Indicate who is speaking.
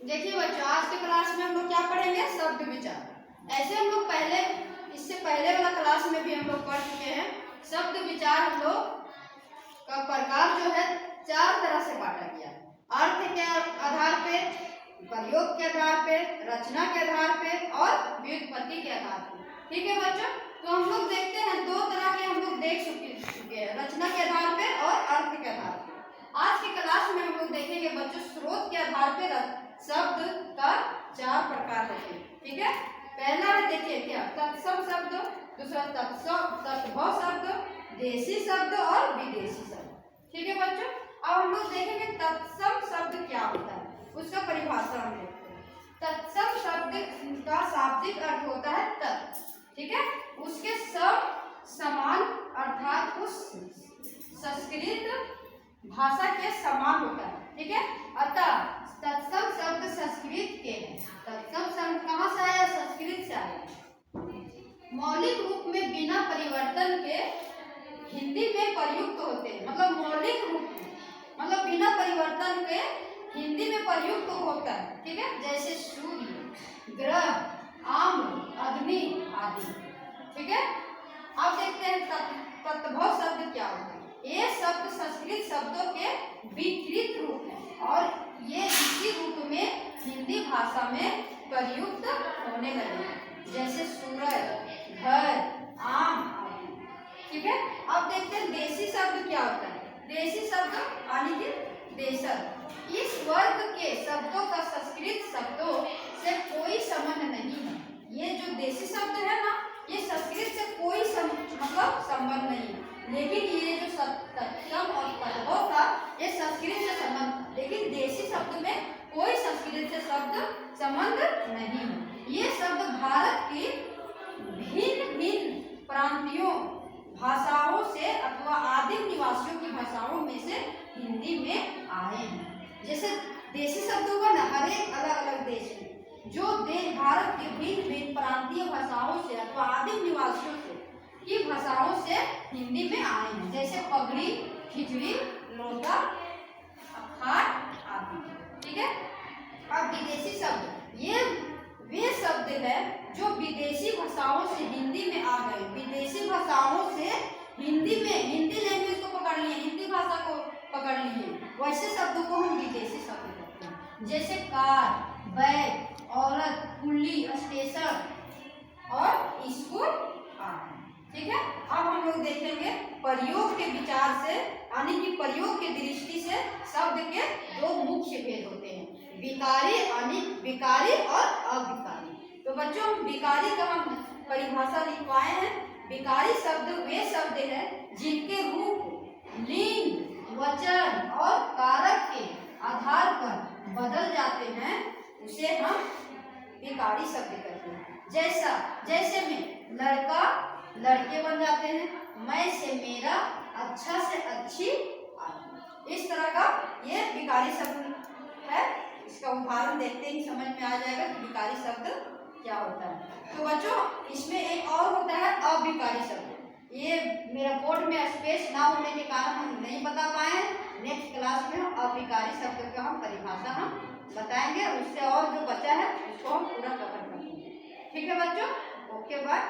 Speaker 1: देखिए बच्चों, आज के क्लास में हम लोग क्या पढ़ेंगे? शब्द विचार। ऐसे हम लोग पहले, इससे पहले वाला क्लास में भी हम लोग पढ़ चुके हैं। शब्द विचार हम लोग का प्रकार जो है 4 तरह से बांटा गया। अर्थ के आधार पे, प्रयोग के आधार पे, रचना के आधार पे और व्युत्पत्ति के आधार पे। ठीक है बच्चों, तो हम लोग देखते हैं 2 तरह के हम लोग देख चुके हैं, रचना के आधार पे और अर्थ के आधार पे। आज की क्लास में हम लोग देखेंगे बच्चों स्रोत के आधार पे शब्द का 4 प्रकार होते हैं। ठीक है, पहला है देखिए क्या, तत्सम शब्द, दूसरा तत्भव शब्द, देशी शब्द और विदेशी शब्द। ठीक है बच्चों, अब हम लोग देखेंगे तत्सम शब्द क्या होता है, उसका परिभाषा हम देखते हैं। तत्सम शब्द का शाब्दिक अर्थ होता है तत्। ठीक है, उसके सब समान अर्थात उस संस्कृत भाषा के समान होता है। ठीक है, अतः तत्सम शब्द संस्कृत के हैं। तत्सम शब्द कहाँ से आया? संस्कृत से आया। मौलिक रूप में बिना परिवर्तन के हिंदी में प्रयुक्त होते हैं। मतलब मौलिक रूप में, मतलब बिना परिवर्तन के हिंदी में प्रयुक्त होता है। ठीक है, जैसे सूर्य, ग्रह, आम्र, अग्नि आदि। ठीक है, अब देखते हैं तत्भव शब्द क्या होता है। ये शब्द संस्कृत शब्दों के विकृत रूप है और ये इसी रूप में हिंदी भाषा में प्रयुक्त होने लगे, जैसे सूरज, घर, आम आदि। ठीक है, अब देखते हैं देशी शब्द क्या होता है। देशी शब्द यानी कि देशज। इस वर्ग के शब्दों का संस्कृत शब्दों से कोई संबंध नहीं है। ये जो देशी शब्द है ना, ये संस्कृत से कोई मतलब संबंध नहीं है। लेकिन ये जो तत्सम और तत्भव था, ये संस्कृत से संबंध, लेकिन देशी शब्द में कोई संस्कृत से शब्द संबंध नहीं है। ये शब्द भारत की भिन्न भिन्न प्रांतीयों भाषाओं से अथवा आदिम निवासियों की भाषाओं में से हिंदी में आए हैं। जैसे देशी शब्दों का ना हर एक अलग अलग देश में जो देश भारत के भिन्न भिन्न प्रांतीय भाषाओं से अथवा आदिम निवासियों से की भाषाओं से हिंदी में आए हैं, जैसे पगड़ी, खिचड़ी, लोटा, अखाट आदि। ठीक है, अब विदेशी शब्द, ये वे शब्द है जो विदेशी भाषाओं से हिंदी में आ गए। विदेशी भाषाओं से हिंदी में, हिंदी लैंग्वेज को पकड़ लिए, हिंदी भाषा को पकड़ लिए, वैसे शब्दों को हम विदेशी शब्द कहते हैं। जैसे कार, बैग, औरत, कुल्ली, स्टेशन और स्कूल आदि। ठीक है, अब हम लोग देखेंगे प्रयोग के विचार से, यानी कि प्रयोग की दृष्टि से शब्द के 2 मुख्य भेद होते हैं, विकारी यानी विकारी और अविकारी। तो बच्चों हम विकारी का हम परिभाषा लिखवाए हैं। विकारी शब्द वे शब्द हैं जिनके रूप, लिंग, वचन और कारक के आधार पर बदल जाते हैं, उसे हम विकारी शब्द कहते हैं। जैसे में लड़का लड़के बन जाते हैं, मैं से मेरा, अच्छा से अच्छी आदि। इस तरह का ये विकारी शब्द है। इसका उदाहरण देखते ही समझ में आ जाएगा कि विकारी शब्द क्या होता है। तो बच्चों इसमें एक और होता है अविकारी शब्द। ये मेरा बोर्ड में स्पेस ना होने के कारण हम नहीं बता पाए। नेक्स्ट क्लास में हम अविकारी शब्द का हम परिभाषा हम बताएंगे, उससे और जो बचा है उसको हम पूरा कवर करेंगे। ठीक है बच्चों, ओके बाय।